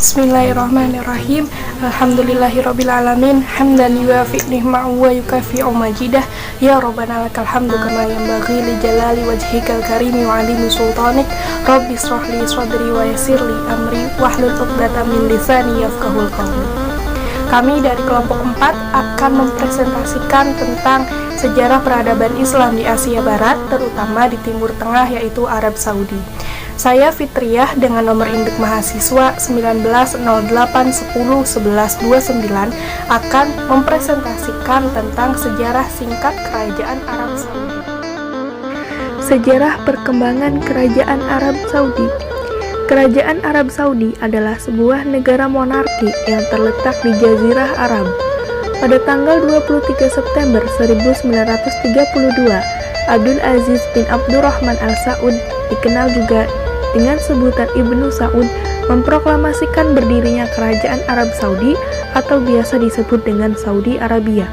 Bismillahirrahmanirrahim. Alhamdulillahirrabbilalamin. Hamdan yuafi ni'ma'u wa yukafi'u majidah. Ya Rabbana lakal hamdu kama yanbaghi li jalali wajhikal karimi wa alimi sultanik. Rabbi israh li sadri wa yassir li amri wahlul 'uqdatam min lisani yafqahul qawli. Kami dari kelompok 4 akan mempresentasikan tentang sejarah peradaban Islam di Asia Barat, terutama di Timur Tengah, yaitu Arab Saudi. Saya Fitriah dengan nomor induk mahasiswa 1908101129 akan mempresentasikan tentang sejarah singkat Kerajaan Arab Saudi. Sejarah perkembangan Kerajaan Arab Saudi. Kerajaan Arab Saudi adalah sebuah negara monarki yang terletak di Jazirah Arab. Pada tanggal 23 September 1932, Abdul Aziz bin Abdurrahman Al-Saud, dikenal juga dengan sebutan Ibnu Saud, memproklamasikan berdirinya Kerajaan Arab Saudi atau biasa disebut dengan Saudi Arabia.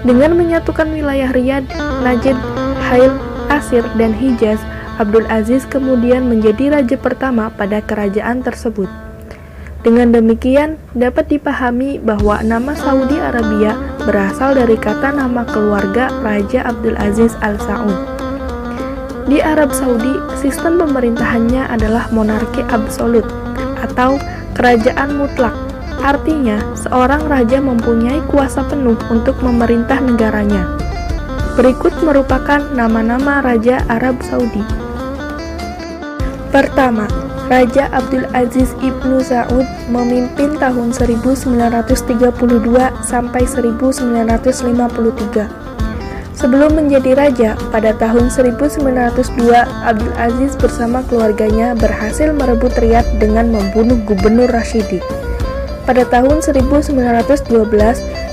Dengan menyatukan wilayah Riyadh, Najd, Hail, Asir, dan Hijaz, Abdul Aziz kemudian menjadi raja pertama pada kerajaan tersebut. Dengan demikian, dapat dipahami bahwa nama Saudi Arabia berasal dari kata nama keluarga Raja Abdul Aziz Al-Saud. Di Arab Saudi, sistem pemerintahannya adalah monarki absolut atau kerajaan mutlak. Artinya, seorang raja mempunyai kuasa penuh untuk memerintah negaranya. Berikut merupakan nama-nama Raja Arab Saudi. Pertama, Raja Abdul Aziz Ibnu Saud memimpin tahun 1932 sampai 1953. Sebelum menjadi raja, pada tahun 1902, Abdul Aziz bersama keluarganya berhasil merebut Riyadh dengan membunuh Gubernur Rashidi. Pada tahun 1912,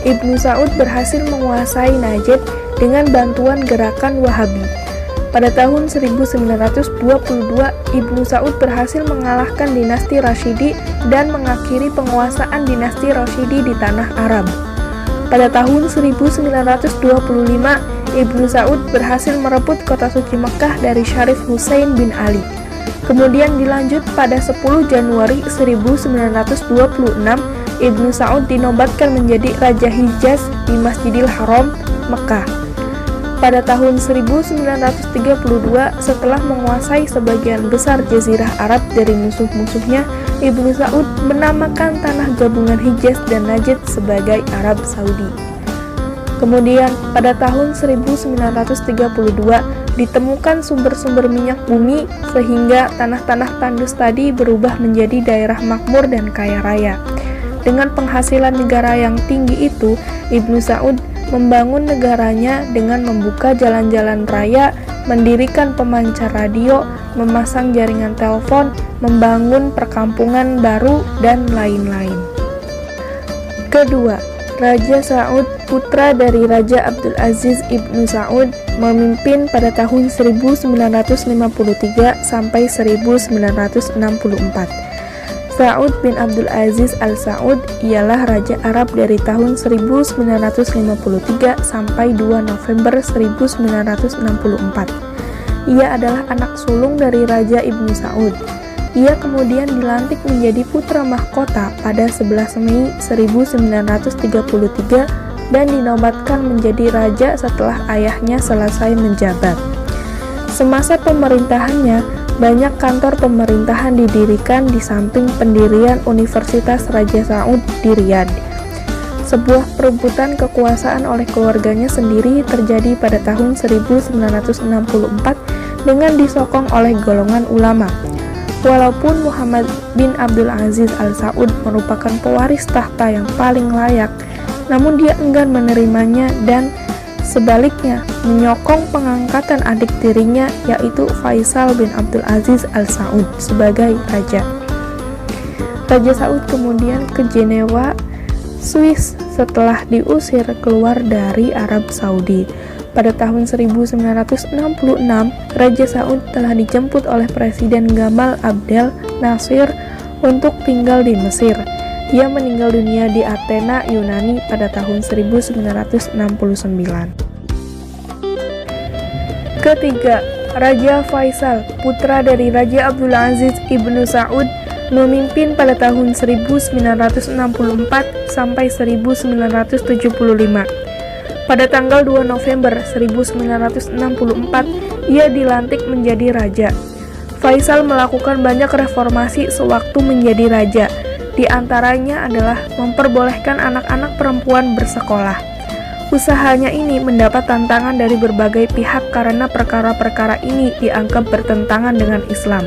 Ibnu Saud berhasil menguasai Najd dengan bantuan gerakan Wahabi. Pada tahun 1922, Ibnu Saud berhasil mengalahkan dinasti Rashidi dan mengakhiri penguasaan dinasti Rashidi di tanah Arab. Pada tahun 1925, Ibnu Saud berhasil merebut kota suci Mekah dari Syarif Hussein bin Ali. Kemudian dilanjut pada 10 Januari 1926, Ibnu Saud dinobatkan menjadi Raja Hijaz di Masjidil Haram, Mekah. Pada tahun 1932, setelah menguasai sebagian besar Jazirah Arab dari musuh-musuhnya, Ibnu Saud menamakan tanah gabungan Hijaz dan Najd sebagai Arab Saudi. Kemudian, pada tahun 1932, ditemukan sumber-sumber minyak bumi sehingga tanah-tanah tandus tadi berubah menjadi daerah makmur dan kaya raya. Dengan penghasilan negara yang tinggi itu, Ibnu Saud membangun negaranya dengan membuka jalan-jalan raya, mendirikan pemancar radio, memasang jaringan telepon, membangun perkampungan baru, dan lain-lain. Kedua, Raja Saud, putra dari Raja Abdul Aziz Ibnu Saud, memimpin pada tahun 1953 sampai 1964. Saud bin Abdul Aziz Al-Saud ialah Raja Arab dari tahun 1953 sampai 2 November 1964. Ia adalah anak sulung dari Raja Ibnu Saud. Ia kemudian dilantik menjadi putra mahkota pada 11 Mei 1933 dan dinobatkan menjadi raja setelah ayahnya selesai menjabat. Semasa pemerintahannya, banyak kantor pemerintahan didirikan di samping pendirian Universitas Raja Saud di Riyadh. Sebuah perebutan kekuasaan oleh keluarganya sendiri terjadi pada tahun 1964 dengan disokong oleh golongan ulama. Walaupun Muhammad bin Abdul Aziz Al-Saud merupakan pewaris tahta yang paling layak, namun dia enggan menerimanya dan sebaliknya menyokong pengangkatan adik tirinya, yaitu Faisal bin Abdul Aziz Al-Saud sebagai raja. Raja Saud kemudian ke Jenewa, Swiss setelah diusir keluar dari Arab Saudi. Pada tahun 1966, Raja Saud telah dijemput oleh Presiden Gamal Abdel Nasir untuk tinggal di Mesir. Ia meninggal dunia di Athena, Yunani pada tahun 1969. Ketiga, Raja Faisal, putra dari Raja Abdul Aziz Ibnu Saud, memimpin pada tahun 1964 sampai 1975. Pada tanggal 2 November 1964, ia dilantik menjadi raja. Faisal melakukan banyak reformasi sewaktu menjadi raja. Di antaranya adalah memperbolehkan anak-anak perempuan bersekolah. Usahanya ini mendapat tantangan dari berbagai pihak karena perkara-perkara ini dianggap bertentangan dengan Islam.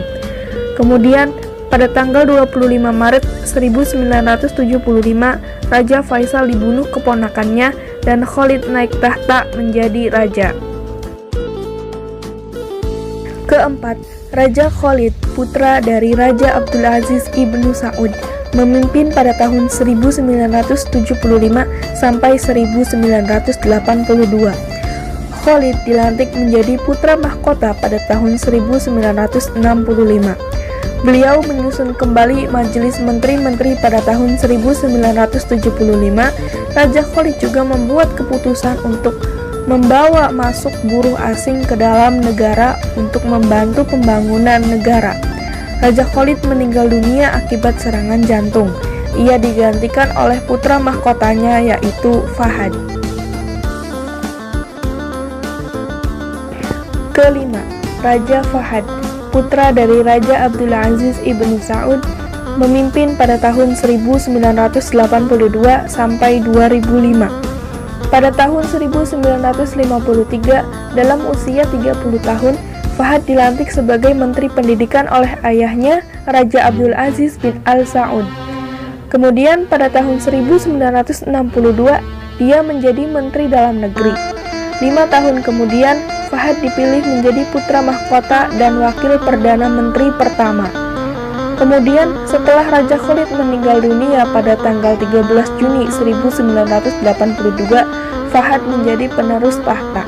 Kemudian, pada tanggal 25 Maret 1975, Raja Faisal dibunuh keponakannya dan Khalid naik tahta menjadi raja. Keempat, Raja Khalid, putra dari Raja Abdul Aziz Ibnu Saud, memimpin pada tahun 1975 sampai 1982. Khalid dilantik menjadi putra mahkota pada tahun 1965. Beliau menyusun kembali Majelis Menteri-Menteri pada tahun 1975. Raja Khalid juga membuat keputusan untuk membawa masuk buruh asing ke dalam negara untuk membantu pembangunan negara. Raja Khalid meninggal dunia akibat serangan jantung. Ia digantikan oleh putra mahkotanya yaitu Fahad. Kelima, Raja Fahad, putra dari Raja Abdul Aziz Ibnu Saud, memimpin pada tahun 1982 sampai 2005. Pada tahun 1953, dalam usia 30 tahun, Fahad dilantik sebagai Menteri Pendidikan oleh ayahnya, Raja Abdul Aziz bin Al-Saud. Kemudian pada tahun 1962, dia menjadi Menteri Dalam Negeri. 5 tahun kemudian, Fahad dipilih menjadi putra mahkota dan wakil Perdana Menteri pertama. Kemudian, setelah Raja Khalid meninggal dunia pada tanggal 13 Juni 1982, Fahad menjadi penerus tahta.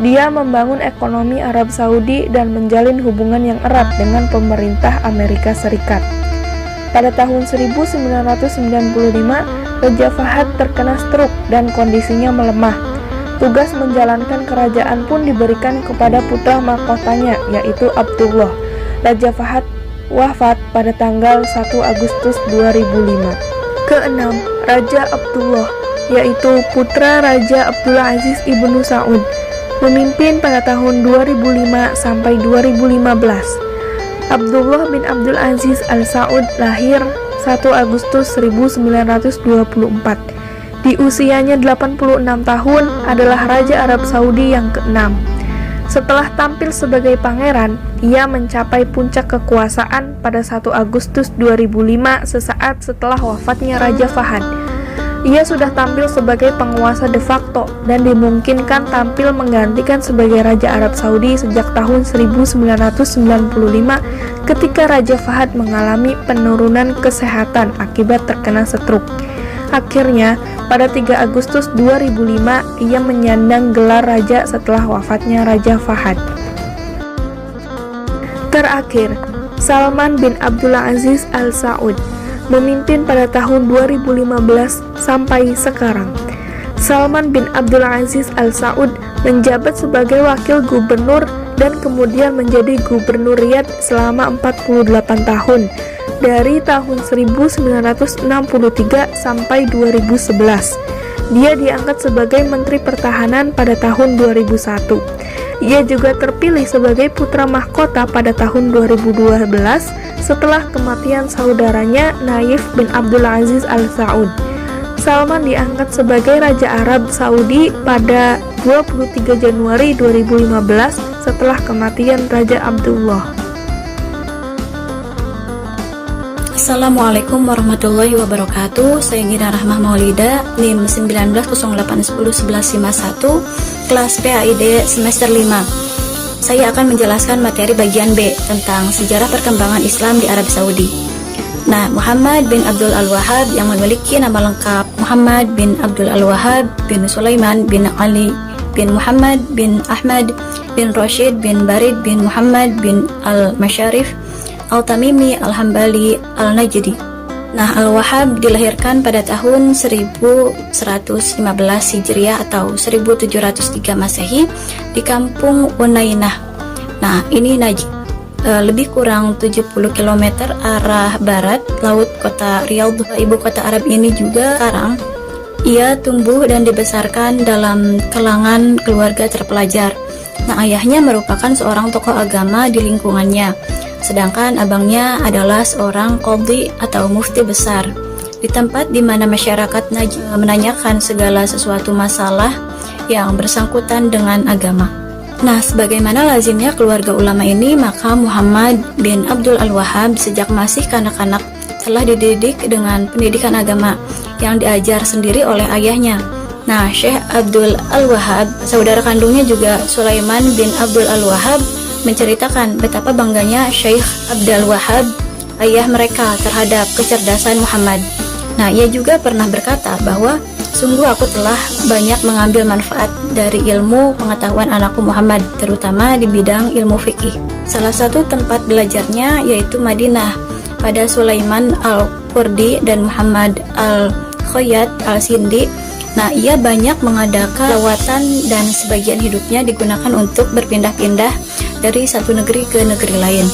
Dia membangun ekonomi Arab Saudi dan menjalin hubungan yang erat dengan pemerintah Amerika Serikat. Pada tahun 1995, Raja Fahad terkena stroke dan kondisinya melemah. Tugas menjalankan kerajaan pun diberikan kepada putra mahkotanya, yaitu Abdullah. Raja Fahad wafat pada tanggal 1 Agustus 2005. Keenam, Raja Abdullah, yaitu putra Raja Abdul Aziz Ibnu Saud, memimpin pada tahun 2005 sampai 2015. Abdullah bin Abdul Aziz Al-Saud lahir 1 Agustus 1924. Di usianya 86 tahun adalah Raja Arab Saudi yang ke-6. Setelah tampil sebagai pangeran, ia mencapai puncak kekuasaan pada 1 Agustus 2005 sesaat setelah wafatnya Raja Fahad. Ia sudah tampil sebagai penguasa de facto dan dimungkinkan tampil menggantikan sebagai Raja Arab Saudi sejak tahun 1995 ketika Raja Fahad mengalami penurunan kesehatan akibat terkena stroke. Akhirnya, pada 3 Agustus 2005, ia menyandang gelar raja setelah wafatnya Raja Fahad. Terakhir, Salman bin Abdul Aziz Al-Saud, memimpin pada tahun 2015 sampai sekarang. Salman bin Abdul Aziz Al-Saud menjabat sebagai wakil gubernur dan kemudian menjadi gubernur Riyadh selama 48 tahun. Dari tahun 1963 sampai 2011. Dia diangkat sebagai Menteri Pertahanan pada tahun 2001. Ia juga terpilih sebagai putra mahkota pada tahun 2012 setelah kematian saudaranya Naif bin Abdul Aziz Al-Saud. Salman diangkat sebagai Raja Arab Saudi pada 23 Januari 2015 setelah kematian Raja Abdullah. Assalamualaikum warahmatullahi wabarakatuh. Saya Gina Rahmah Maulida, NIM 1908101151, kelas PAID semester 5. Saya akan menjelaskan materi bagian B tentang sejarah perkembangan Islam di Arab Saudi. Nah, Muhammad bin Abdul Al-Wahhab yang memiliki nama lengkap Muhammad bin Abdul Al-Wahhab bin Sulaiman bin Ali bin Muhammad bin Ahmad bin Rashid bin Barid bin Muhammad bin Al-Masharif Al-Tamimi Al-Hambali Al-Najdi. Nah, Al-Wahhab dilahirkan pada tahun 1115 Hijriah atau 1703 Masehi di kampung Unainah. Nah, ini Najd, lebih kurang 70 km arah barat laut kota Riyadh, ibu kota Arab ini juga sekarang. Ia tumbuh dan dibesarkan dalam kalangan keluarga terpelajar. Nah, ayahnya merupakan seorang tokoh agama di lingkungannya, sedangkan abangnya adalah seorang qadhi atau mufti besar di tempat di mana masyarakat Najd menanyakan segala sesuatu masalah yang bersangkutan dengan agama. Nah, sebagaimana lazimnya keluarga ulama ini, maka Muhammad bin Abdul Al-Wahhab sejak masih kanak-kanak telah dididik dengan pendidikan agama yang diajar sendiri oleh ayahnya. Nah, Syekh Abdul Al-Wahhab, saudara kandungnya juga Sulaiman bin Abdul Al-Wahhab, menceritakan betapa bangganya Syekh Abdul Wahhab, ayah mereka, terhadap kecerdasan Muhammad. Nah, ia juga pernah berkata bahwa sungguh aku telah banyak mengambil manfaat dari ilmu pengetahuan anakku Muhammad, terutama di bidang ilmu fikih. Salah satu tempat belajarnya yaitu Madinah pada Sulaiman Al-Qurdi dan Muhammad Al-Khayyat Al-Sindi. Nah, ia banyak mengadakan lawatan dan sebagian hidupnya digunakan untuk berpindah-pindah dari satu negeri ke negeri lain.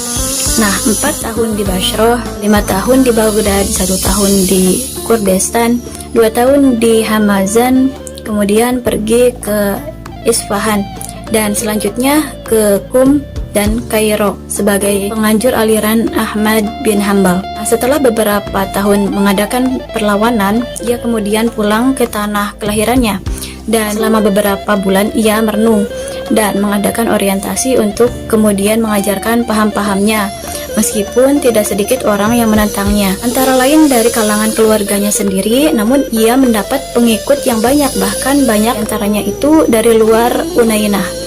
Nah, 4 tahun di Bashrah, 5 tahun di Baghdad, 1 tahun di Kurdistan, 2 tahun di Hamazan, kemudian pergi ke Isfahan, dan selanjutnya ke Qum dan Kairo sebagai penganjur aliran Ahmad bin Hanbal. Nah, setelah beberapa tahun mengadakan perlawanan, ia kemudian pulang ke tanah kelahirannya, dan selama beberapa bulan ia merenung dan mengadakan orientasi untuk kemudian mengajarkan paham-pahamnya, meskipun tidak sedikit orang yang menentangnya, antara lain dari kalangan keluarganya sendiri. Namun ia mendapat pengikut yang banyak, bahkan banyak antaranya itu dari luar Unainah.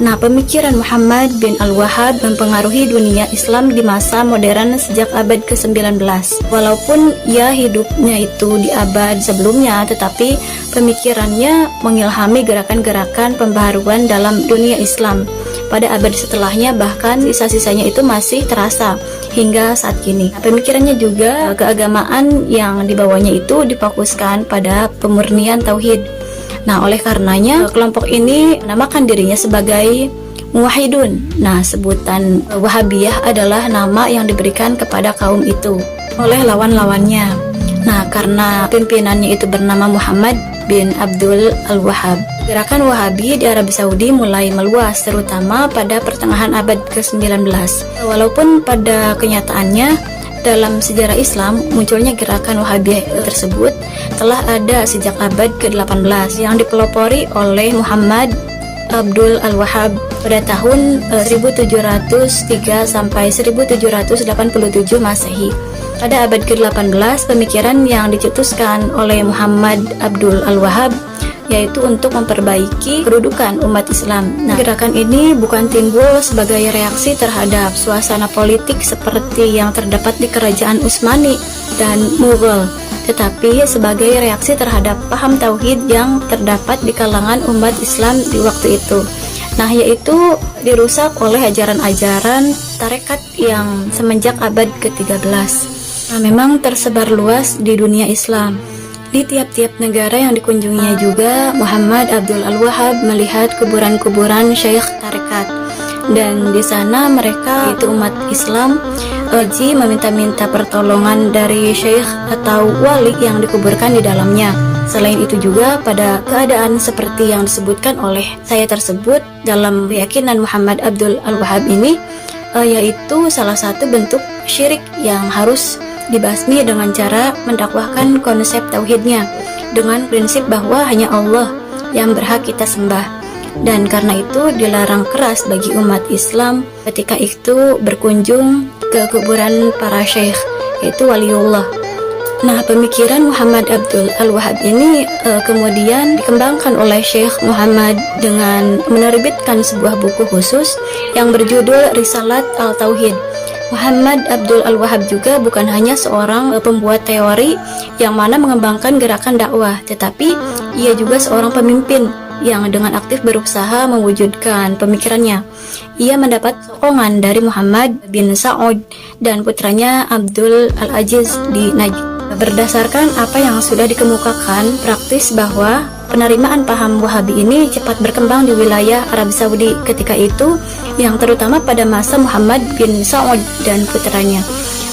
Nah, pemikiran Muhammad bin Al-Wahhab mempengaruhi dunia Islam di masa modern sejak abad ke-19. Walaupun ia hidupnya itu di abad sebelumnya, tetapi pemikirannya mengilhami gerakan-gerakan pembaharuan dalam dunia Islam. Pada abad setelahnya, bahkan sisa-sisanya itu masih terasa hingga saat kini. Nah, pemikirannya juga keagamaan yang dibawanya itu difokuskan pada pemurnian tauhid. Nah, oleh karenanya kelompok ini menamakan dirinya sebagai Muwahhidun. Nah, sebutan Wahabiyah adalah nama yang diberikan kepada kaum itu oleh lawan-lawannya. Nah, karena pimpinannya itu bernama Muhammad bin Abdul Al-Wahhab, gerakan Wahabi di Arab Saudi mulai meluas, terutama pada pertengahan abad ke-19. Walaupun pada kenyataannya dalam sejarah Islam, munculnya gerakan Wahabiyah tersebut telah ada sejak abad ke-18 yang dipelopori oleh Muhammad Abdul Al-Wahhab pada tahun 1703 sampai 1787 Masehi. Pada abad ke-18, pemikiran yang dicetuskan oleh Muhammad Abdul Al-Wahhab yaitu untuk memperbaiki kedudukan umat Islam. Nah, gerakan ini bukan timbul sebagai reaksi terhadap suasana politik seperti yang terdapat di kerajaan Utsmani dan Mughal, tetapi sebagai reaksi terhadap paham tauhid yang terdapat di kalangan umat Islam di waktu itu. Nah, yaitu dirusak oleh ajaran-ajaran tarekat yang semenjak abad ke-13. Nah, memang tersebar luas di dunia Islam. Di tiap-tiap negara yang dikunjunginya juga, Muhammad Abdul Al-Wahhab melihat kuburan-kuburan syekh tarekat, dan di sana mereka, itu umat Islam, haji meminta-minta pertolongan dari syekh atau wali yang dikuburkan di dalamnya. Selain itu juga, pada keadaan seperti yang disebutkan oleh saya tersebut, dalam keyakinan Muhammad Abdul Al-Wahhab ini, yaitu salah satu bentuk syirik yang harus dibasmi dengan cara mendakwahkan konsep tauhidnya dengan prinsip bahwa hanya Allah yang berhak kita sembah, dan karena itu dilarang keras bagi umat Islam ketika itu berkunjung ke kuburan para syekh, yaitu waliullah. Nah, pemikiran Muhammad Abdul Al-Wahhab ini kemudian dikembangkan oleh Syekh Muhammad dengan menerbitkan sebuah buku khusus yang berjudul Risalat Al-Tauhid. Muhammad Abdul Al-Wahhab juga bukan hanya seorang pembuat teori yang mana mengembangkan gerakan dakwah, tetapi ia juga seorang pemimpin yang dengan aktif berusaha mewujudkan pemikirannya. Ia mendapat sokongan dari Muhammad bin Sa'ud dan putranya Abdul Al-Aziz di Najd. Berdasarkan apa yang sudah dikemukakan, praktis bahwa penerimaan paham Wahabi ini cepat berkembang di wilayah Arab Saudi ketika itu, yang terutama pada masa Muhammad bin Sa'ud dan putranya.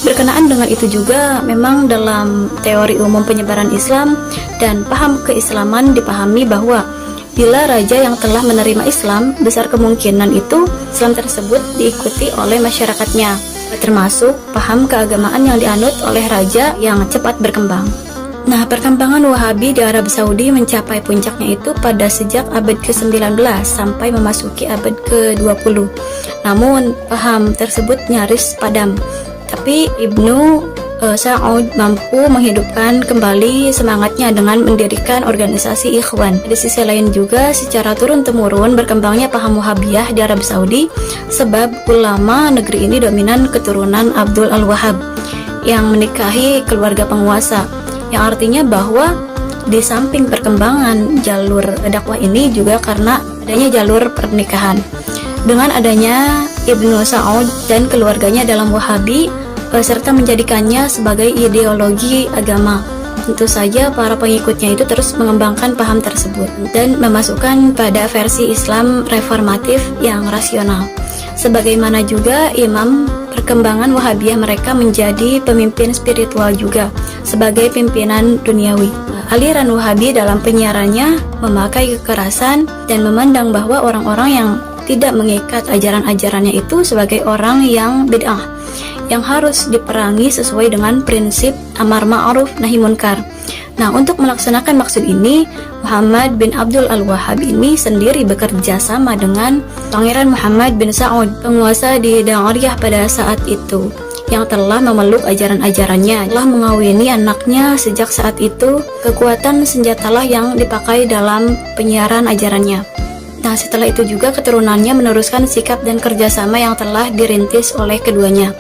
Berkenaan dengan itu juga, memang dalam teori umum penyebaran Islam dan paham keislaman dipahami bahwa bila raja yang telah menerima Islam, besar kemungkinan itu Islam tersebut diikuti oleh masyarakatnya, termasuk paham keagamaan yang dianut oleh raja yang cepat berkembang. Nah, perkembangan Wahabi di Arab Saudi mencapai puncaknya itu pada sejak abad ke-19 sampai memasuki abad ke-20. Namun, paham tersebut nyaris padam. Tapi Ibnu Sa'ud mampu menghidupkan kembali semangatnya dengan mendirikan organisasi Ikhwan. Di sisi lain juga, secara turun-temurun berkembangnya paham Wahabiyah di Arab Saudi sebab ulama negeri ini dominan keturunan Abdul Al-Wahhab yang menikahi keluarga penguasa, yang artinya bahwa di samping perkembangan jalur dakwah ini juga karena adanya jalur pernikahan. Dengan adanya Ibnu Sa'ud dan keluarganya dalam Wahabi serta menjadikannya sebagai ideologi agama, tentu saja para pengikutnya itu terus mengembangkan paham tersebut dan memasukkan pada versi Islam reformatif yang rasional. Sebagaimana juga imam perkembangan Wahabiyah, mereka menjadi pemimpin spiritual juga sebagai pimpinan duniawi. Aliran Wahabi dalam penyiarannya memakai kekerasan dan memandang bahwa orang-orang yang tidak mengikat ajaran-ajarannya itu sebagai orang yang bid'ah, yang harus diperangi sesuai dengan prinsip amar ma'ruf nahi munkar. Nah, untuk melaksanakan maksud ini, Muhammad bin Abdul Al-Wahhab ini sendiri bekerja sama dengan Pangeran Muhammad bin Sa'ud, penguasa di Dariyah pada saat itu, yang telah memeluk ajaran-ajarannya, telah mengawini anaknya. Sejak saat itu, kekuatan senjatalah yang dipakai dalam penyiaran ajarannya. Nah, setelah itu juga keturunannya meneruskan sikap dan kerjasama yang telah dirintis oleh keduanya.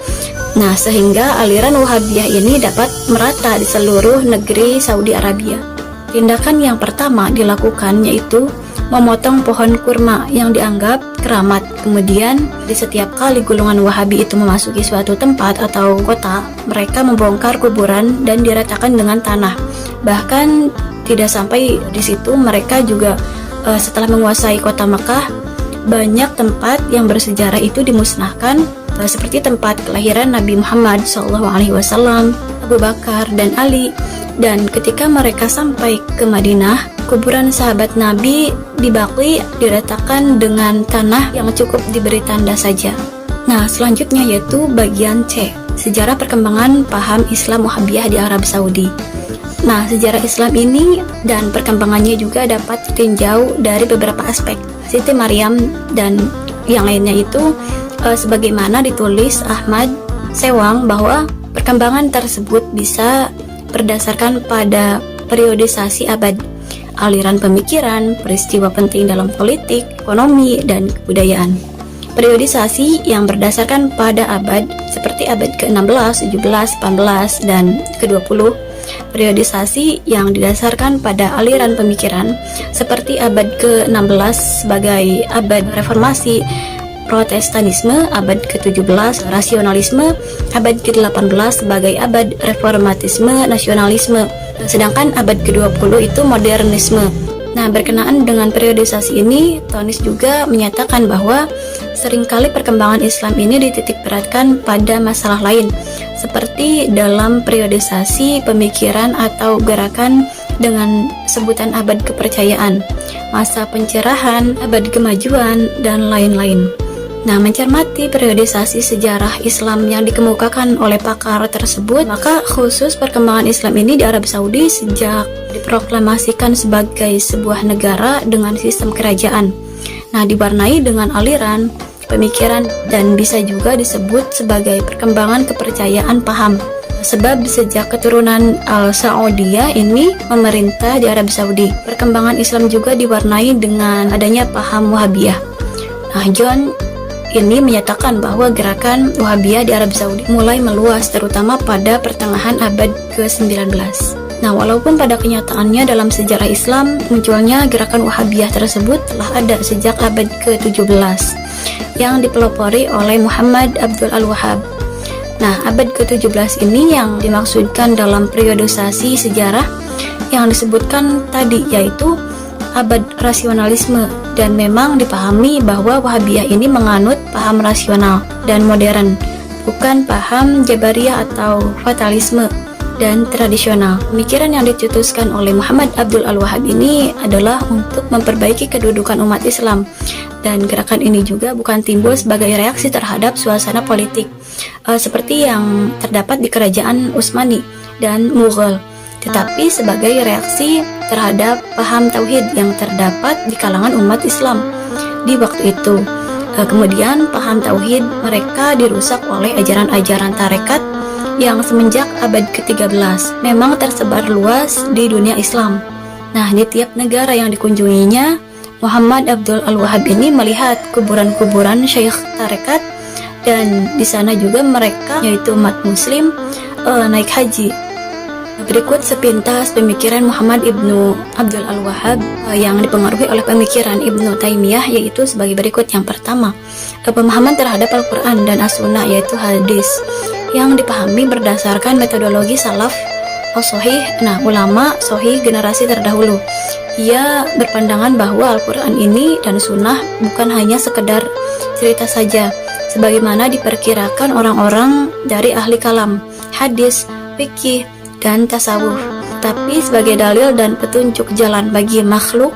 Nah, sehingga aliran Wahabiyah ini dapat merata di seluruh negeri Saudi Arabia. Tindakan yang pertama dilakukan yaitu memotong pohon kurma yang dianggap keramat. Kemudian, di setiap kali golongan Wahabi itu memasuki suatu tempat atau kota, mereka membongkar kuburan dan diratakan dengan tanah. Bahkan tidak sampai di situ, mereka juga setelah menguasai kota Mekah, banyak tempat yang bersejarah itu dimusnahkan, seperti tempat kelahiran Nabi Muhammad SAW, Abu Bakar dan Ali. Dan ketika mereka sampai ke Madinah, kuburan sahabat Nabi di Baqi diratakan dengan tanah yang cukup diberi tanda saja. Nah, selanjutnya yaitu bagian C, sejarah perkembangan paham Islam Wahabiyah di Arab Saudi. Nah, sejarah Islam ini dan perkembangannya juga dapat ditinjau dari beberapa aspek. Siti Maryam dan yang lainnya itu sebagaimana ditulis Ahmad Sewang bahwa perkembangan tersebut bisa berdasarkan pada periodisasi abad, aliran pemikiran, peristiwa penting dalam politik, ekonomi, dan kebudayaan. Periodisasi yang berdasarkan pada abad seperti abad ke-16, 17, 18, dan ke-20. Periodisasi yang didasarkan pada aliran pemikiran seperti abad ke-16 sebagai abad reformasi Protestanisme, abad ke-17 rasionalisme, abad ke-18 sebagai abad reformatisme nasionalisme, sedangkan abad ke-20 itu modernisme. Nah, berkenaan dengan periodisasi ini, Tonis juga menyatakan bahwa seringkali perkembangan Islam ini dititik beratkan pada masalah lain, seperti dalam periodisasi pemikiran atau gerakan dengan sebutan abad kepercayaan, masa pencerahan, abad kemajuan, dan lain-lain. Nah, mencermati periodisasi sejarah Islam yang dikemukakan oleh pakar tersebut, maka khusus perkembangan Islam ini di Arab Saudi sejak diproklamasikan sebagai sebuah negara dengan sistem kerajaan. Nah, diwarnai dengan aliran pemikiran dan bisa juga disebut sebagai perkembangan kepercayaan paham. Sebab sejak keturunan Al-Saudiyah ini memerintah di Arab Saudi, perkembangan Islam juga diwarnai dengan adanya paham Wahabiyah. Nah, John ini menyatakan bahwa gerakan Wahabiyah di Arab Saudi mulai meluas terutama pada pertengahan abad ke-19. Nah, walaupun pada kenyataannya dalam sejarah Islam munculnya gerakan Wahabiyah tersebut telah ada sejak abad ke-17 yang dipelopori oleh Muhammad Abdul Al-Wahhab. Nah, abad ke-17 ini yang dimaksudkan dalam periodisasi sejarah yang disebutkan tadi, yaitu abad rasionalisme, dan memang dipahami bahwa Wahabiyah ini menganut paham rasional dan modern, bukan paham Jabariyah atau fatalisme dan tradisional. Pemikiran yang dicetuskan oleh Muhammad Abdul Al-Wahhab ini adalah untuk memperbaiki kedudukan umat Islam, dan gerakan ini juga bukan timbul sebagai reaksi terhadap suasana politik seperti yang terdapat di kerajaan Utsmani dan Mughal, tetapi sebagai reaksi terhadap paham tauhid yang terdapat di kalangan umat Islam di waktu itu. Kemudian paham tauhid mereka dirusak oleh ajaran-ajaran tarekat yang semenjak abad ke-13 memang tersebar luas di dunia Islam. Nah, di tiap negara yang dikunjunginya, Muhammad Abdul Al-Wahhab ini melihat kuburan-kuburan syekh tarekat, dan di sana juga mereka, yaitu umat muslim, naik haji. Berikut sepintas pemikiran Muhammad Ibnu Abdul Al-Wahhab yang dipengaruhi oleh pemikiran Ibnu Taimiyah, yaitu sebagai berikut. Yang pertama, pemahaman terhadap Al-Quran dan As-Sunnah, yaitu hadis, yang dipahami berdasarkan metodologi salaf as-sahih. Nah, ulama sahih generasi terdahulu, ia berpandangan bahwa Al-Quran ini dan Sunnah bukan hanya sekedar cerita saja, sebagaimana diperkirakan orang-orang dari ahli kalam, hadis, fikih, dan tasawuf, tapi sebagai dalil dan petunjuk jalan bagi makhluk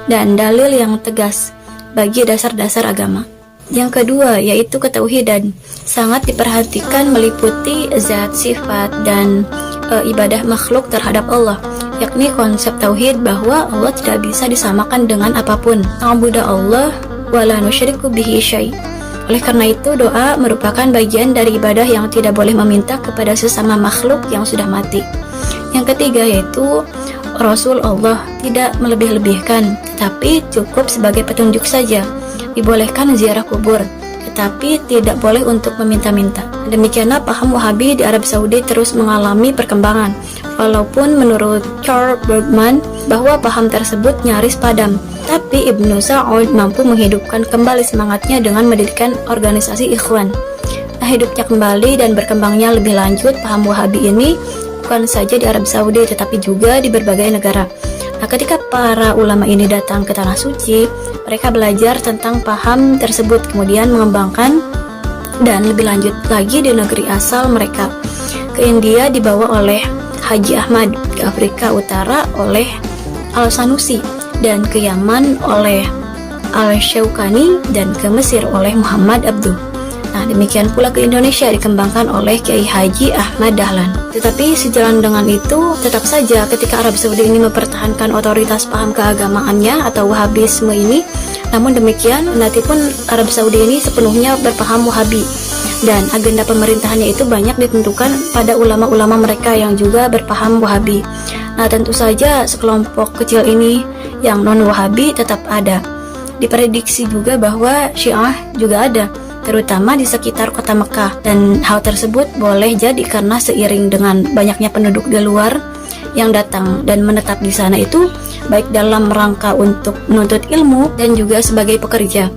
dan dalil yang tegas bagi dasar-dasar agama. Yang kedua, yaitu ketauhidan, sangat diperhatikan meliputi zat, sifat, dan ibadah makhluk terhadap Allah, yakni konsep tauhid bahwa Allah tidak bisa disamakan dengan apapun. Na'budu Allah wa la nusyriku bihi syai'. Oleh karena itu, doa merupakan bagian dari ibadah yang tidak boleh meminta kepada sesama makhluk yang sudah mati. Yang ketiga, yaitu Rasul Allah tidak melebih-lebihkan, tetapi cukup sebagai petunjuk saja. Dibolehkan ziarah kubur, tetapi tidak boleh untuk meminta-minta. Demikianlah paham Wahabi di Arab Saudi terus mengalami perkembangan, walaupun menurut Charles Bergman bahwa paham tersebut nyaris padam, tapi Ibnu Sa'ud mampu menghidupkan kembali semangatnya dengan mendirikan organisasi Ikhwan. Nah, hidupnya kembali dan berkembangnya lebih lanjut paham Wahabi ini bukan saja di Arab Saudi, tetapi juga di berbagai negara. Nah, ketika para ulama ini datang ke Tanah Suci, mereka belajar tentang paham tersebut, kemudian mengembangkan dan lebih lanjut lagi di negeri asal mereka. Ke India dibawa oleh Haji Ahmad, ke Afrika Utara oleh Al-Sanusi, dan ke Yaman oleh Al-Syaukani, dan ke Mesir oleh Muhammad Abduh. Nah, demikian pula ke Indonesia dikembangkan oleh Kiai Haji Ahmad Dahlan. Tetapi sejalan dengan itu, tetap saja ketika Arab Saudi ini mempertahankan otoritas paham keagamaannya atau Wahabisme ini, namun demikian, natipun Arab Saudi ini sepenuhnya berpaham Wahabi, dan agenda pemerintahannya itu banyak ditentukan pada ulama-ulama mereka yang juga berpaham Wahabi. Nah, tentu saja sekelompok kecil ini yang non-Wahabi tetap ada. Diprediksi juga bahwa Syiah juga ada, terutama di sekitar kota Mekah, dan hal tersebut boleh jadi karena seiring dengan banyaknya penduduk di luar yang datang dan menetap di sana itu, baik dalam rangka untuk menuntut ilmu dan juga sebagai pekerja.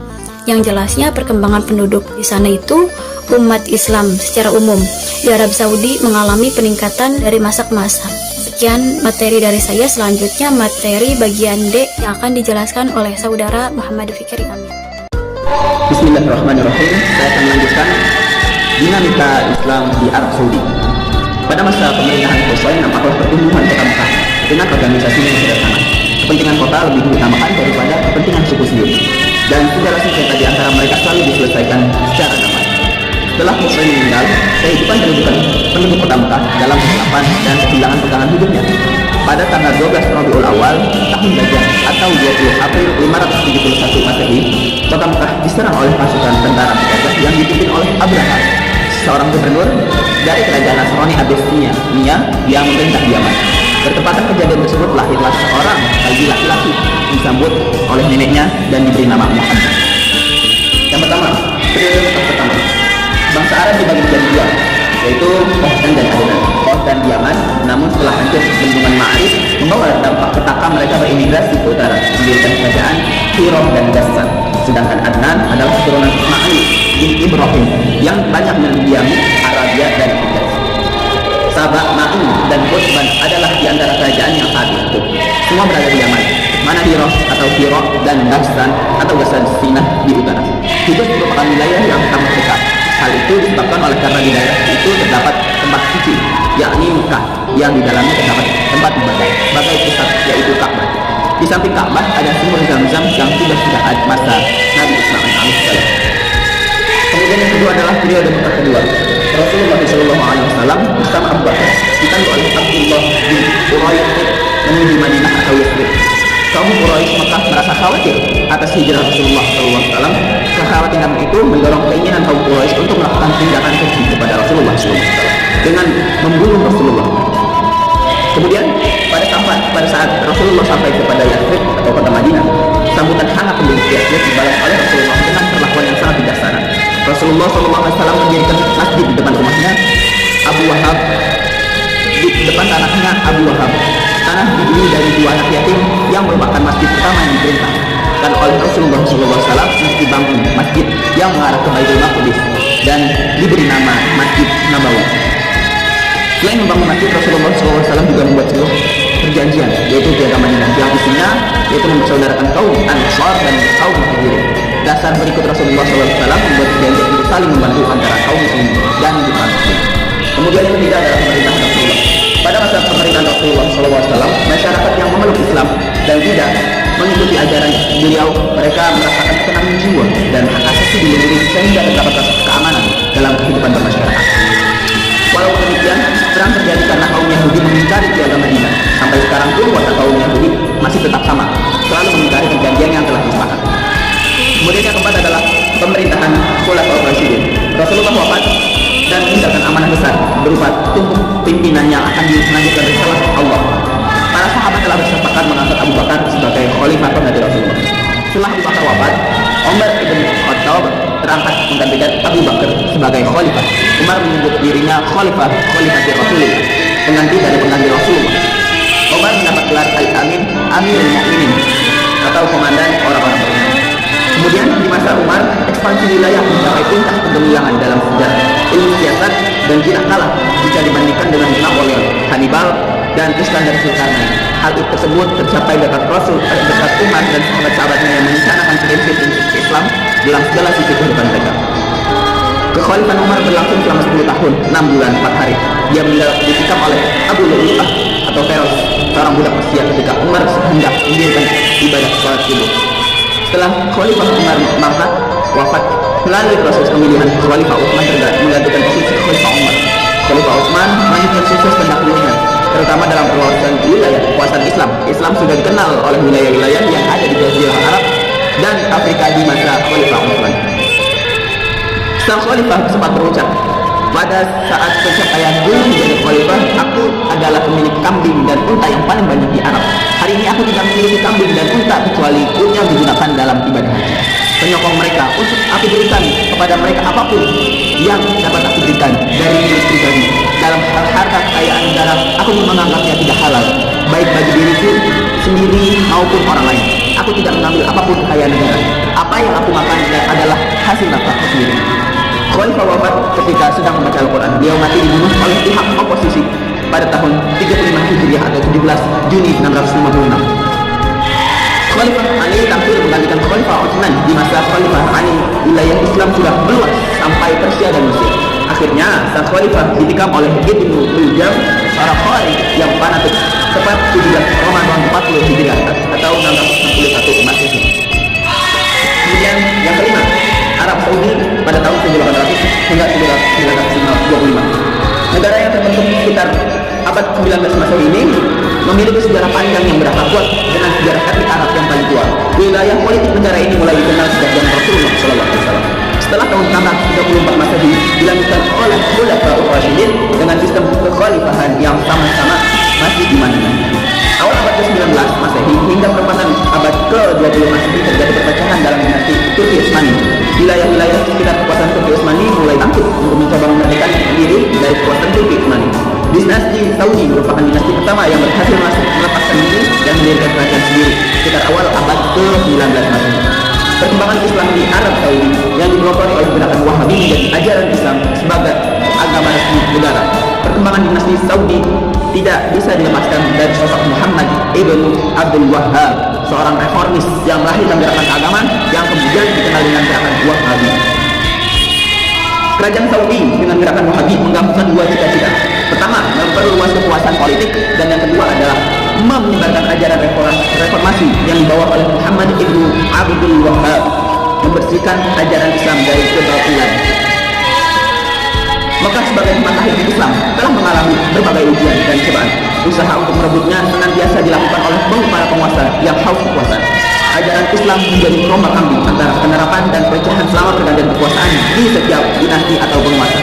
Yang jelasnya perkembangan penduduk di sana itu umat Islam secara umum di Arab Saudi mengalami peningkatan dari masa ke masa. Sekian materi dari saya, selanjutnya materi bagian D yang akan dijelaskan oleh saudara Muhammad Fikri Amin. Bismillahirrahmanirrahim. Saya akan melanjutkan dinamika Islam di Arab Saudi. Pada masa pemerintahan Hussein, nampaklah pertumbuhan kota Mekah dengan organisasinya yang sederhana. Kepentingan kota lebih diutamakan daripada kepentingan suku sendiri, dan segala sengketa di antara mereka selalu diselesaikan secara damai. Setelah Hussein meninggal, kehidupan penduduk kota Mekah dalam kegelapan dan kehilangan pegangan hidupnya. Pada tanggal 12 Rabiul Awal tahun Gajah atau 20 April 571 Masehi, kota Mekah diserang oleh pasukan tentara Gajah yang dipimpin oleh Abraha, seorang gubernur dari kerajaan Nasrani Abyssinia yang memerintah Yaman. Bertepatan kejadian tersebut, lahirlah seorang bayi laki-laki disambut oleh neneknya dan diberi nama Muhammad. Yang pertama, periode pertama, bangsa Arab dibagi menjadi dua, yaitu Khorasan dan Adnan. dan Yaman, namun setelah hancur bendungan Ma'rib membawa dampak petaka mereka berimigrasi ke utara, mendirikan kerajaan Hiram dan Ghassan. Sedangkan Adnan adalah keturunan Ismail bin Ibrahim yang banyak mendiami Arabia dan Hijaz. Sabah, Ma'in, dan Utsman adalah di antara kerajaan yang saat itu semua berada di Yaman, mana Hiram atau Hira dan Ghassan atau Ghassan Sinah di utara. Hijaz merupakan wilayah yang sangat dekat. Hal itu disebabkan oleh karena di daerah itu terdapat tempat suci, yakni Mekah, yang di dalamnya terdapat tempat ibadah sebagai pusat, yaitu Ka'bah. Di samping Ka'bah ada sumur Zam-Zam yang sudah ada masa Nabi Ismail alaihissalam. Kemudian yang kedua adalah periode Mekah kedua. Rasulullah SAW bersama Abu Bakar ditandu oleh Abdullah bin Quraisy menuju Madinah atau Yathrib. Kaum Quraisy Mekah merasa khawatir atas hijrah Rasulullah SAW. Kekhawatiran itu mendorong keinginan kaum Quraisy untuk melakukan tindakan keji kepada Rasulullah SAW dengan membunuh Rasulullah. Kemudian pada saat Rasulullah sampai kepada Yathrib atau kota Madinah, sambutan hangat penduduk Yathrib dibalas oleh Rasulullah dengan perlakuan yang sangat bijaksana. Rasulullah SAW mendirikan masjid di depan rumahnya Abu Wahab, di depan tanahnya Abu Wahab. Tanah dibeli dari dua anak yatim yang merupakan masjid pertama yang diperintahkan oleh Rasulullah SAW untuk dibangun, masjid yang mengarah ke Baitul Maqdis dan diberi nama Masjid Nabawi. Selain membangun masjid, Rasulullah SAW juga membuat sebuah perjanjian, yaitu Piagam Madinah, yang isinya yaitu mempersaudarakan kaum Ansar dan kaum Muhajirin. Dasar berikut Rasulullah SAW membuat perjanjian untuk saling membantu antara kaum muslimin dan bukan muslim. Kemudian yang ketiga adalah pemerintahan Rasulullah. Pada masa pemerintahan Rasulullah SAW, masyarakat yang memeluk Islam dan tidak mengikuti ajaran beliau, mereka merasakan ketenangan jiwa dan hak asasi dilindungi sehingga terdapat rasa keamanan dalam kehidupan bermasyarakat. Walaupun demikian, perang terjadi karena kaum Yahudi mengingkari Piagam Madinah. Sampai sekarang pun watak kaum Yahudi masih tetap sama, selalu mengingkari perjanjian yang telah disepakati. Kemudian yang keempat adalah pemerintahan Khulafaur Rasyidin. Rasulullah wafat dan meninggalkan amanah besar berupa tubuh pimpinan yang akan dilanjutkan risalah Allah. Para sahabat telah bersepakat mengangkat Abu Bakar sebagai khalifah pengganti Rasulullah. Setelah Abu Bakar wafat, Umar bin Khattab terangkat menggantikan Abu Bakar sebagai khalifah. Umar menyebut dirinya khalifah Rasulullah, pengganti dari pengganti Rasulullah. Umar mendapat gelar Al-Amin, Amirul Mukminin, atau komandan orang-orang beriman. Kemudian di masa Umar, ekspansi wilayah mencapai puncak kegemilangan dalam sejarah ilmu siasat dan tidak kalah jika dibandingkan dengan Napoleon, Hannibal, dan Iskandar Zulkarnain. Hal itu tersebut tercapai berkat Umar dan sahabat-sahabatnya yang merencanakan prinsip-prinsip Islam dalam segala sisi kehidupan mereka. Kekhalifahan Umar berlangsung selama 10 tahun, 6 bulan, 4 hari. Dia disikap oleh Abu Lu'lu'ah atau Feroz, seorang budak Persia ketika Umar hendak mendirikan ibadah sholat subuh. Setelah Khalifah Umar wafat, melalui proses pemilihan Khalifah Utsman menggantikan posisi Khalifah Umar. Khalifah Utsman melanjutkan sukses pendahulunya, terutama dalam perluasan wilayah kekuasaan Islam. Islam sudah dikenal oleh wilayah-wilayah yang ada di Jazirah Arab dan Afrika di masa Khalifah Utsman. Sang Khalifah sempat berucap, pada saat pencapaian dulu menjadi Khalifah, aku adalah pemilik kambing dan unta yang paling banyak di Arab. Hari ini aku tidak memiliki kambing dan unta kecuali yang digunakan dalam ibadah haji. Penyokong mereka untuk aku berikan kepada mereka apapun yang dapat aku berikan dari milik pribadi. Dalam hal harta kekayaan negara, aku menganggapnya tidak halal, baik bagi diriku sendiri maupun orang lain. Aku tidak mengambil apapun kekayaan negara. Apa yang aku makan adalah hasil nafkahku sendiri. Khalifah wafat ketika sedang membaca Al-Quran. Beliau mati dibunuh oleh pihak oposisi pada tahun 35 Hijriah atau 17 Juni 656. Khalifah Ali tampil menggantikan Khalifah Utsman. Di masa Khalifah Ali, wilayah Islam sudah meluas sampai Persia dan Mesir. Akhirnya, sang Khalifah ditikam oleh Ibnu Uljam, seorang khalifah yang fanatik, tepat 17 Ramadan 40 Hijriah atau 661 Masehi. Kemudian yang kelima, Arab Saudi pada tahun 1800 hingga 1925. Negara yang terbentuk sekitar abad 19 Masehi ini memiliki sejarah panjang yang beragam kuat dengan sejarah etnik Arab yang paling tua. Wilayah politik negara ini mulai dikenal sejak zaman Rasulullah SAW. Setelah tahun 634 Masehi dilanjutkan oleh Khulafaur Rasyidin dengan sistem kekhalifahan yang sama-sama masih di Madinah. Awal abad ke-19 Masehi hingga perempatan abad ke-20 Masehi terjadi perpecahan dalam dinasti Turki Utsmani. Wilayah-wilayah sekitar kekuasaan Turki Utsmani mulai bangkit untuk mencoba memerdekakan diri dari kekuasaan Turki Utsmani. Dinasti Saudi merupakan dinasti pertama yang berhasil melepaskan diri dan mendirikan kerajaan sendiri sekitar awal abad ke-19 Masehi. Perkembangan Islam di Arab Saudi yang dipelopori oleh gerakan Wahabi menjadi ajaran Islam sebagai agama resmi negara. Perkembangan dinasti Saudi tidak bisa dilepaskan dari sosok Muhammad ibn Abdul Wahhab, seorang reformis yang melahirkan gerakan keagamaan yang kemudian dikenal dengan gerakan Wahabi. Kerajaan Saudi dengan gerakan Wahabi menggabungkan dua cita-cita. Pertama, memperluas kekuasaan politik, dan yang kedua adalah menyebarkan ajaran reformasi yang dibawa oleh Muhammad ibn Abdul Wahhab, membersihkan ajaran Islam dari kebatilan. Maka sebagai tempat lahir Islam telah mengalami berbagai ujian dan cobaan. Usaha untuk merebutnya senantiasa dilakukan oleh para penguasa yang haus kekuasaan. Ajaran Islam menjadi terombang-ambing antara penerapan dan pecahan selama pergantian kekuasaan di setiap dinasti atau penguasa.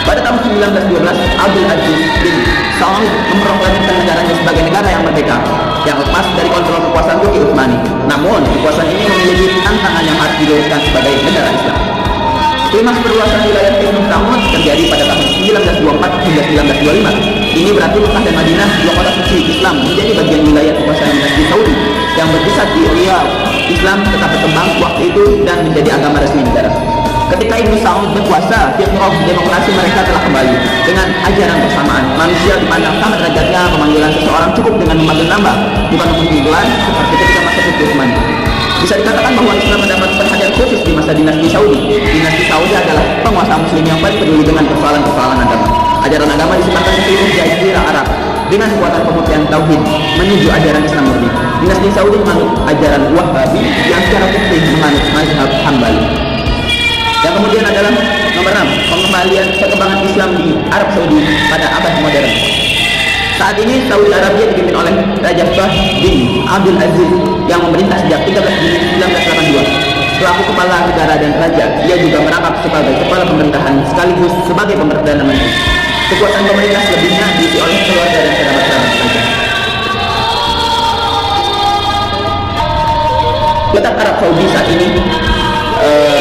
Pada tahun 1912, Abdul Aziz bin Saud memproklamasikan negaranya sebagai negara yang merdeka, yang lepas dari kontrol kekuasaan Turki Utsmani. Namun, kekuasaan ini memiliki tantangan yang harus diluruskan sebagai negara Islam. Klimaks perluasan wilayah Ibnu Saud terjadi pada tahun 1924 hingga 1925. Ini berarti Mekah dan Madinah, dua kota suci Islam, menjadi bagian wilayah kekuasaan dinasti Saudi yang berpusat di Riyadh. Islam tetap berkembang waktu itu dan menjadi agama resmi negara. Ketika Ibnu Saud berkuasa, fitrah demokrasi mereka telah kembali dengan ajaran bersamaan. Manusia dipandang sama derajatnya, pemanggilan seseorang cukup dengan memanggil nama, bukan pemanggilan seperti ketika masa Turki Utsmani. Bisa dikatakan bahwa Islam mendapat perhatian khusus di masa dinasti Saudi. Dinasti Saudi adalah penguasa muslim yang paling peduli dengan persoalan-persoalan agama. Ajaran agama disebarkan ke seluruh jazirah Arab dengan kekuatan pemutihan tauhid menuju ajaran Islam murni. Dinasti Saudi menganut ajaran Wahabi yang secara fikih menganut mazhab Hambali. Yang kemudian adalah nomor 6, pengembalian perkembangan Islam di Arab Saudi pada abad modern. Saat ini Saudi Arabia dipimpin oleh Raja Fahd bin Abdul Aziz yang memerintah sejak 13 Juni 1982. Selaku kepala negara dan raja, ia juga merangkap sebagai kepala pemerintahan sekaligus sebagai perdana menteri. Kekuasaan pemerintah selebihnya diisi oleh keluarga dan kerabat-kerabat raja. Letak Arab Saudi saat ini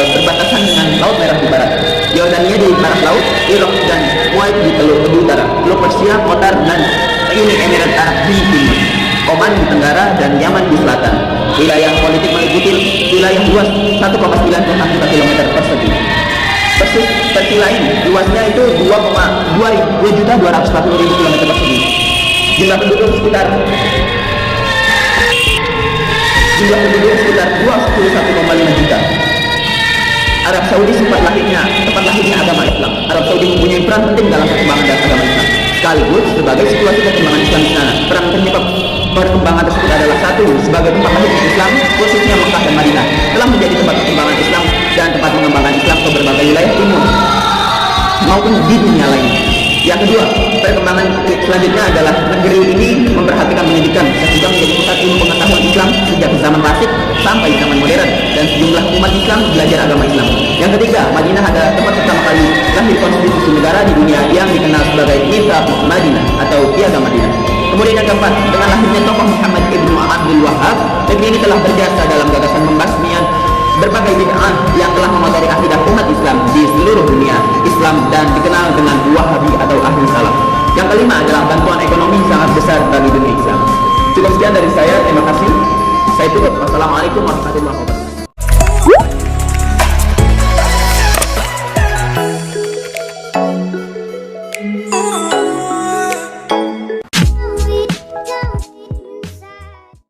berbatasan dengan Laut Merah di barat, Yordania di barat laut, Irak dan Kuwait di teluk utara, Teluk Persia, Qatar dan Uni Emirat Arab di timur, Oman di tenggara dan Yaman di selatan. Wilayah politik meliputi wilayah luas 1,9 km persegi. Persegi lain luasnya itu 2.240.000 km persegi. Jumlah penduduk sekitar 21,5 juta. Arab Saudi tempat lahirnya agama Islam. Arab Saudi mempunyai peran penting dalam perkembangan dan agama Islam. Sekaligus sebagai situasi perkembangan Islam di sana. Peran penyebab perkembangan tersebut adalah satu, sebagai tempat lahir Islam, khususnya Mekah dan Madinah, telah menjadi tempat perkembangan Islam dan tempat mengembangkan Islam ke berbagai wilayah timur maupun di dunia lain. Yang kedua, perkembangan selanjutnya adalah negeri ini memperhatikan pendidikan sehingga menjadi pusat ilmu pengetahuan Islam sejak zaman klasik sampai zaman modern, dan sejumlah umat Islam belajar agama Islam. Yang ketiga, Madinah adalah tempat pertama kali lahir konstitusi negara di dunia yang dikenal sebagai Mitsaq Madinah atau Piagam Madinah. Kemudian yang keempat, dengan lahirnya tokoh Muhammad ibn Abdul Wahhab, negeri ini telah berjasa dalam gagasan membasmian berbagai bid'ah yang telah mengotori akidah umat Islam di seluruh dunia Islam dan dikenal dengan Wahabi atau Ahli Salaf. Yang kelima adalah bantuan ekonomi sangat besar bagi dunia Islam. Cukup sekian dari saya, terima kasih. Saya tutup. Wassalamualaikum warahmatullahi wabarakatuh.